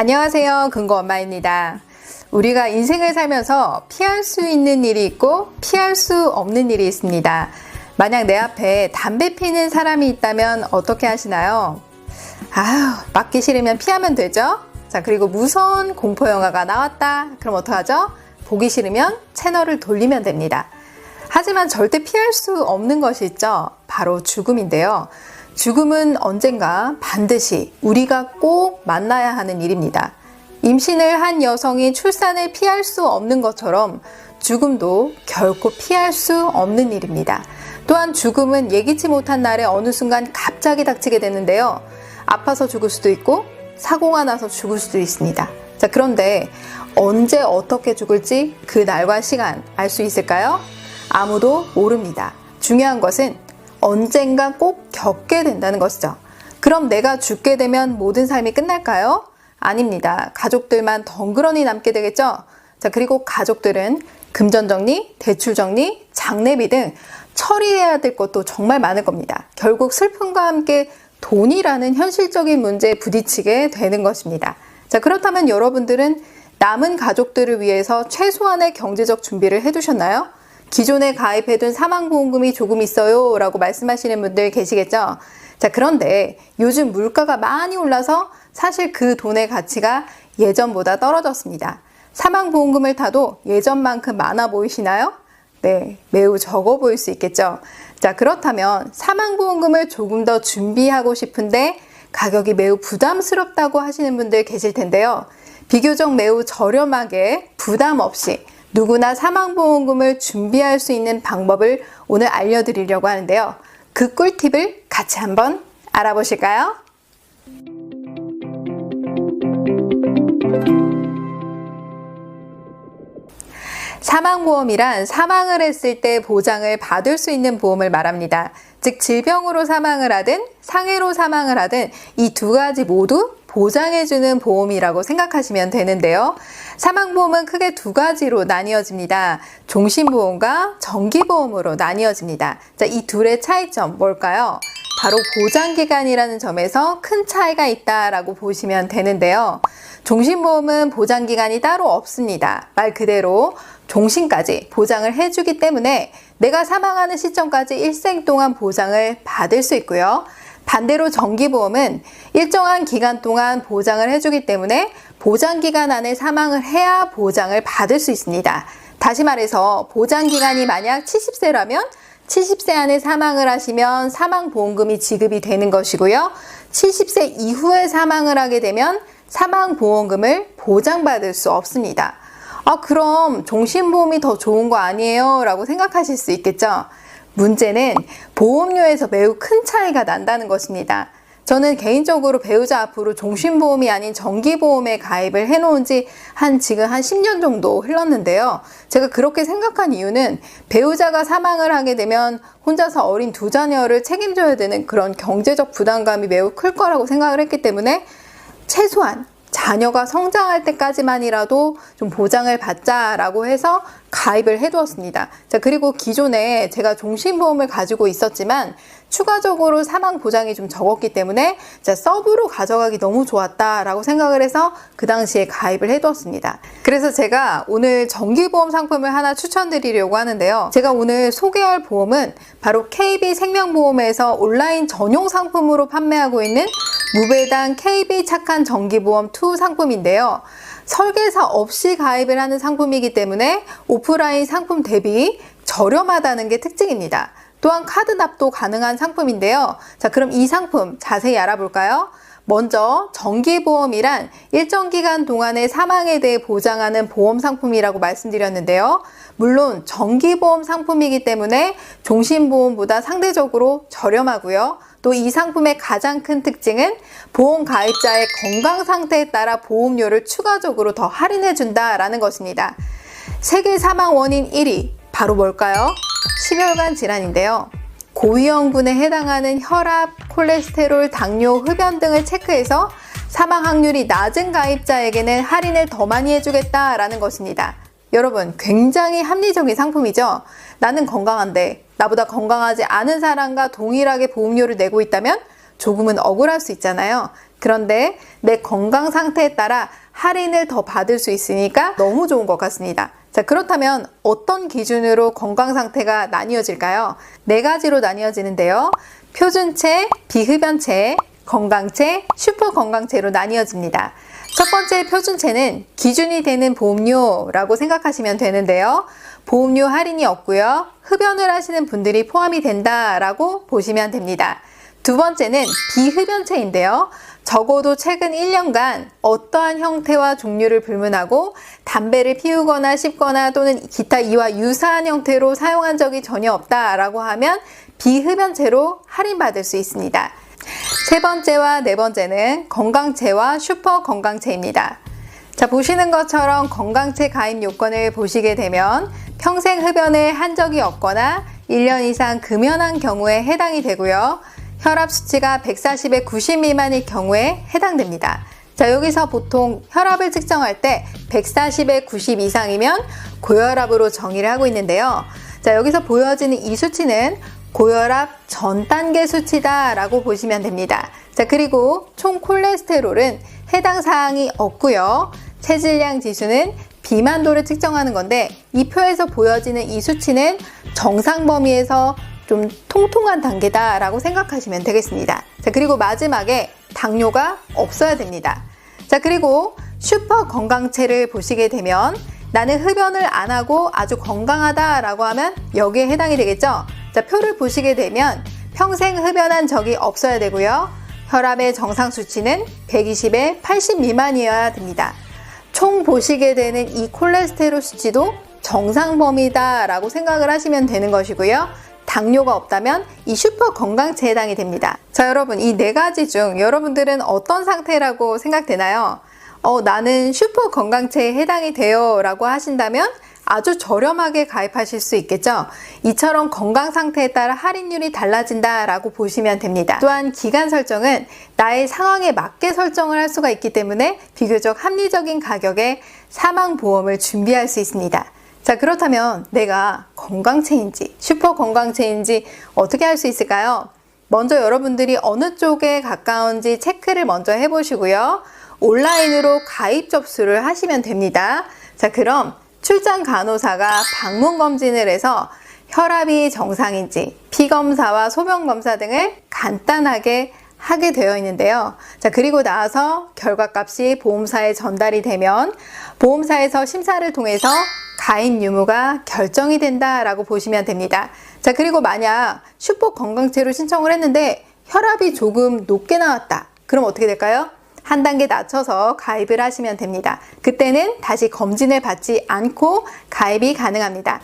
안녕하세요. 근고엄마입니다. 우리가 인생을 살면서 피할 수 있는 일이 있고 피할 수 없는 일이 있습니다. 만약 내 앞에 담배 피는 사람이 있다면 어떻게 하시나요? 맞기 싫으면 피하면 되죠? 자, 그리고 무서운 공포영화가 나왔다. 그럼 어떡하죠? 보기 싫으면 채널을 돌리면 됩니다. 하지만 절대 피할 수 없는 것이 있죠. 바로 죽음인데요. 죽음은 언젠가 반드시 우리가 꼭 만나야 하는 일입니다. 임신을 한 여성이 출산을 피할 수 없는 것처럼 죽음도 결코 피할 수 없는 일입니다. 또한 죽음은 예기치 못한 날에 어느 순간 갑자기 닥치게 되는데요. 아파서 죽을 수도 있고 사고가 나서 죽을 수도 있습니다. 자, 그런데 언제 어떻게 죽을지 그 날과 시간 알 수 있을까요? 아무도 모릅니다. 중요한 것은 언젠가 꼭 겪게 된다는 것이죠. 그럼 내가 죽게 되면 모든 삶이 끝날까요? 아닙니다. 가족들만 덩그러니 남게 되겠죠? 자, 그리고 가족들은 금전 정리, 대출 정리, 장례비 등 처리해야 될 것도 정말 많을 겁니다. 결국 슬픔과 함께 돈이라는 현실적인 문제에 부딪히게 되는 것입니다. 자, 그렇다면 여러분들은 남은 가족들을 위해서 최소한의 경제적 준비를 해두셨나요? 기존에 가입해둔 사망보험금이 조금 있어요 라고 말씀하시는 분들 계시겠죠? 자, 그런데 요즘 물가가 많이 올라서 사실 그 돈의 가치가 예전보다 떨어졌습니다. 사망보험금을 타도 예전만큼 많아 보이시나요? 네, 매우 적어 보일 수 있겠죠? 자, 그렇다면 사망보험금을 조금 더 준비하고 싶은데 가격이 매우 부담스럽다고 하시는 분들 계실 텐데요. 비교적 매우 저렴하게 부담 없이 누구나 사망보험금을 준비할 수 있는 방법을 오늘 알려드리려고 하는데요. 그 꿀팁을 같이 한번 알아보실까요? 사망보험이란 사망을 했을 때 보장을 받을 수 있는 보험을 말합니다. 즉 질병으로 사망을 하든 상해로 사망을 하든 이 두 가지 모두 보장해주는 보험이라고 생각하시면 되는데요. 사망보험은 크게 두 가지로 나뉘어집니다. 종신보험과 정기보험으로 나뉘어집니다. 자, 이 둘의 차이점 뭘까요? 바로 보장기간이라는 점에서 큰 차이가 있다라고 보시면 되는데요. 종신보험은 보장기간이 따로 없습니다. 말 그대로 종신까지 보장을 해주기 때문에 내가 사망하는 시점까지 일생 동안 보장을 받을 수 있고요. 반대로 정기보험은 일정한 기간 동안 보장을 해주기 때문에 보장기간 안에 사망을 해야 보장을 받을 수 있습니다. 다시 말해서 보장기간이 만약 70세라면 70세 안에 사망을 하시면 사망보험금이 지급이 되는 것이고요. 70세 이후에 사망을 하게 되면 사망보험금을 보장받을 수 없습니다. 그럼 종신보험이 더 좋은 거 아니에요? 라고 생각하실 수 있겠죠? 문제는 보험료에서 매우 큰 차이가 난다는 것입니다. 저는 개인적으로 배우자 앞으로 종신보험이 아닌 정기보험에 가입을 해놓은 지 지금 한 10년 정도 흘렀는데요. 제가 그렇게 생각한 이유는 배우자가 사망을 하게 되면 혼자서 어린 두 자녀를 책임져야 되는 그런 경제적 부담감이 매우 클 거라고 생각을 했기 때문에 최소한 자녀가 성장할 때까지만이라도 좀 보장을 받자라고 해서 가입을 해두었습니다. 자, 그리고 기존에 제가 종신보험을 가지고 있었지만 추가적으로 사망 보장이 좀 적었기 때문에 서브로 가져가기 너무 좋았다라고 생각을 해서 그 당시에 가입을 해두었습니다. 그래서 제가 오늘 정기보험 상품을 하나 추천드리려고 하는데요. 제가 오늘 소개할 보험은 바로 KB생명보험에서 온라인 전용 상품으로 판매하고 있는 무배당 KB 착한 정기보험 2 상품인데요. 설계사 없이 가입을 하는 상품이기 때문에 오프라인 상품 대비 저렴하다는 게 특징입니다. 또한 카드 납도 가능한 상품인데요. 자, 그럼 이 상품 자세히 알아볼까요? 먼저 정기보험이란 일정 기간 동안의 사망에 대해 보장하는 보험 상품이라고 말씀드렸는데요. 물론 정기보험 상품이기 때문에 종신보험보다 상대적으로 저렴하고요. 또 이 상품의 가장 큰 특징은 보험 가입자의 건강 상태에 따라 보험료를 추가적으로 더 할인해 준다라는 것입니다. 세계 사망 원인 1위 바로 뭘까요? 심혈관 질환인데요. 고위험군에 해당하는 혈압, 콜레스테롤, 당뇨, 흡연 등을 체크해서 사망 확률이 낮은 가입자에게는 할인을 더 많이 해주겠다라는 것입니다. 여러분, 굉장히 합리적인 상품이죠? 나는 건강한데 나보다 건강하지 않은 사람과 동일하게 보험료를 내고 있다면 조금은 억울할 수 있잖아요. 그런데 내 건강 상태에 따라 할인을 더 받을 수 있으니까 너무 좋은 것 같습니다. 자, 그렇다면 어떤 기준으로 건강 상태가 나뉘어질까요? 네 가지로 나뉘어지는데요. 표준체, 비흡연체, 건강체, 슈퍼 건강체로 나뉘어집니다. 첫 번째 표준체는 기준이 되는 보험료라고 생각하시면 되는데요. 보험료 할인이 없고요. 흡연을 하시는 분들이 포함이 된다라고 보시면 됩니다. 두 번째는 비흡연체인데요. 적어도 최근 1년간 어떠한 형태와 종류를 불문하고 담배를 피우거나 씹거나 또는 기타 이와 유사한 형태로 사용한 적이 전혀 없다라고 하면 비흡연체로 할인받을 수 있습니다. 세 번째와 네 번째는 건강체와 슈퍼 건강체입니다. 자, 보시는 것처럼 건강체 가입 요건을 보시게 되면 평생 흡연을 한 적이 없거나 1년 이상 금연한 경우에 해당이 되고요. 혈압 수치가 140에 90 미만일 경우에 해당됩니다. 자, 여기서 보통 혈압을 측정할 때 140에 90 이상이면 고혈압으로 정의를 하고 있는데요. 자, 여기서 보여지는 이 수치는 고혈압 전 단계 수치다 라고 보시면 됩니다. 자, 그리고 총 콜레스테롤은 해당 사항이 없고요. 체질량 지수는 비만도를 측정하는 건데 이 표에서 보여지는 이 수치는 정상 범위에서 좀 통통한 단계다 라고 생각하시면 되겠습니다. 자, 그리고 마지막에 당뇨가 없어야 됩니다. 자, 그리고 슈퍼 건강체를 보시게 되면 나는 흡연을 안 하고 아주 건강하다 라고 하면 여기에 해당이 되겠죠. 자, 표를 보시게 되면 평생 흡연한 적이 없어야 되고요. 혈압의 정상 수치는 120에 80 미만이어야 됩니다. 총 보시게 되는 이 콜레스테롤 수치도 정상 범위다 라고 생각을 하시면 되는 것이고요. 당뇨가 없다면 이 슈퍼 건강체에 해당이 됩니다. 자, 여러분, 이 네 가지 중 여러분들은 어떤 상태라고 생각되나요? 나는 슈퍼 건강체에 해당이 돼요 라고 하신다면 아주 저렴하게 가입하실 수 있겠죠. 이처럼 건강 상태에 따라 할인율이 달라진다 라고 보시면 됩니다. 또한 기간 설정은 나의 상황에 맞게 설정을 할 수가 있기 때문에 비교적 합리적인 가격에 사망보험을 준비할 수 있습니다. 자, 그렇다면 내가 건강체인지 슈퍼 건강체인지 어떻게 할 수 있을까요? 먼저 여러분들이 어느 쪽에 가까운지 체크를 먼저 해보시고요. 온라인으로 가입 접수를 하시면 됩니다. 자, 그럼 출장 간호사가 방문 검진을 해서 혈압이 정상인지 피검사와 소변검사 등을 간단하게 하게 되어 있는데요. 자, 그리고 나서 결과값이 보험사에 전달이 되면 보험사에서 심사를 통해서 가입 유무가 결정이 된다라고 보시면 됩니다. 자, 그리고 만약 슈퍼 건강체로 신청을 했는데 혈압이 조금 높게 나왔다. 그럼 어떻게 될까요? 한 단계 낮춰서 가입을 하시면 됩니다. 그때는 다시 검진을 받지 않고 가입이 가능합니다.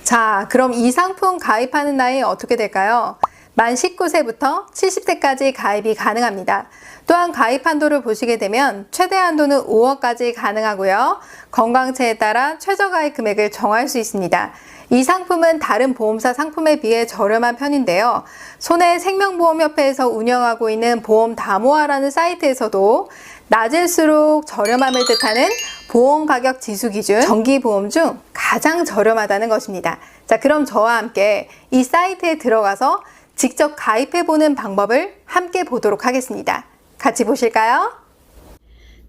자, 그럼 이 상품 가입하는 나이 어떻게 될까요? 만 19세부터 70세까지 가입이 가능합니다. 또한 가입 한도를 보시게 되면 최대 한도는 5억까지 가능하고요. 건강체에 따라 최저 가입 금액을 정할 수 있습니다. 이 상품은 다른 보험사 상품에 비해 저렴한 편인데요. 손해생명보험협회에서 운영하고 있는 보험다모아라는 사이트에서도 낮을수록 저렴함을 뜻하는 보험가격 지수 기준 정기보험 중 가장 저렴하다는 것입니다. 자, 그럼 저와 함께 이 사이트에 들어가서 직접 가입해보는 방법을 함께 보도록 하겠습니다. 같이 보실까요?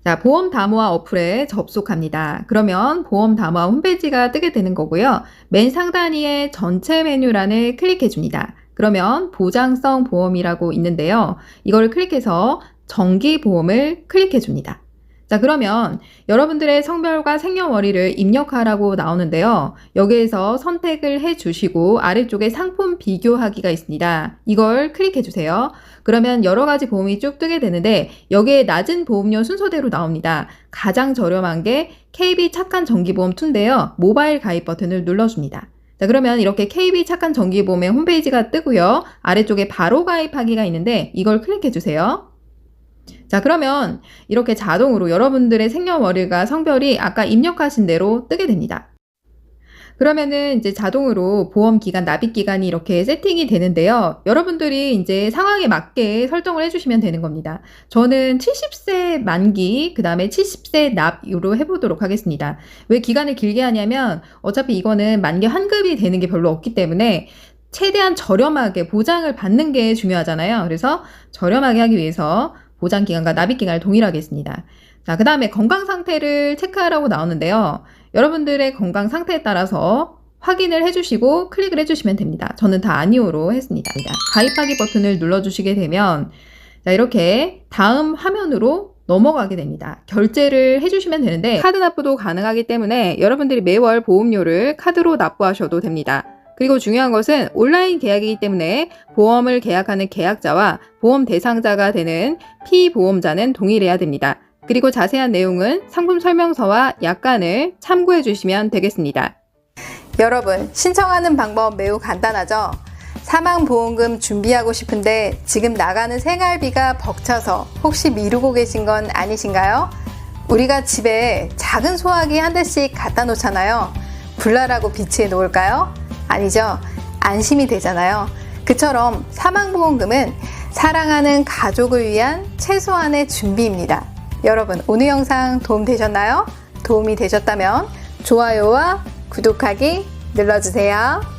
자, 보험다모아 어플에 접속합니다. 그러면 보험다모아 홈페이지가 뜨게 되는 거고요. 맨 상단위에 전체 메뉴란을 클릭해 줍니다. 그러면 보장성 보험이라고 있는데요. 이걸 클릭해서 정기보험을 클릭해 줍니다. 자, 그러면 여러분들의 성별과 생년월일을 입력하라고 나오는데요. 여기에서 선택을 해 주시고 아래쪽에 상품 비교하기가 있습니다. 이걸 클릭해 주세요. 그러면 여러 가지 보험이 쭉 뜨게 되는데 여기에 낮은 보험료 순서대로 나옵니다. 가장 저렴한 게 KB 착한 정기보험 2인데요. 모바일 가입 버튼을 눌러줍니다. 자, 그러면 이렇게 KB 착한 정기보험의 홈페이지가 뜨고요. 아래쪽에 바로 가입하기가 있는데 이걸 클릭해 주세요. 자, 그러면 이렇게 자동으로 여러분들의 생년월일과 성별이 아까 입력하신 대로 뜨게 됩니다. 그러면은 이제 자동으로 보험 기간, 납입 기간이 이렇게 세팅이 되는데요. 여러분들이 이제 상황에 맞게 설정을 해주시면 되는 겁니다. 저는 70세 만기, 그 다음에 70세 납으로 해보도록 하겠습니다. 왜 기간을 길게 하냐면 어차피 이거는 만기 환급이 되는 게 별로 없기 때문에 최대한 저렴하게 보장을 받는 게 중요하잖아요. 그래서 저렴하게 하기 위해서 보장기간과 납입기간을 동일하게 했습니다. 자, 그 다음에 건강 상태를 체크하라고 나오는데요. 여러분들의 건강 상태에 따라서 확인을 해주시고 클릭을 해주시면 됩니다. 저는 다 아니오로 했습니다. 가입하기 버튼을 눌러주시게 되면 자, 이렇게 다음 화면으로 넘어가게 됩니다. 결제를 해주시면 되는데 카드 납부도 가능하기 때문에 여러분들이 매월 보험료를 카드로 납부하셔도 됩니다. 그리고 중요한 것은 온라인 계약이기 때문에 보험을 계약하는 계약자와 보험 대상자가 되는 피보험자는 동일해야 됩니다. 그리고 자세한 내용은 상품 설명서와 약관을 참고해 주시면 되겠습니다. 여러분, 신청하는 방법 매우 간단하죠? 사망보험금 준비하고 싶은데 지금 나가는 생활비가 벅차서 혹시 미루고 계신 건 아니신가요? 우리가 집에 작은 소화기 한 대씩 갖다 놓잖아요. 불나라고 비치해 놓을까요? 아니죠. 안심이 되잖아요. 그처럼 사망보험금은 사랑하는 가족을 위한 최소한의 준비입니다. 여러분, 오늘 영상 도움되셨나요? 도움이 되셨다면 좋아요와 구독하기 눌러주세요.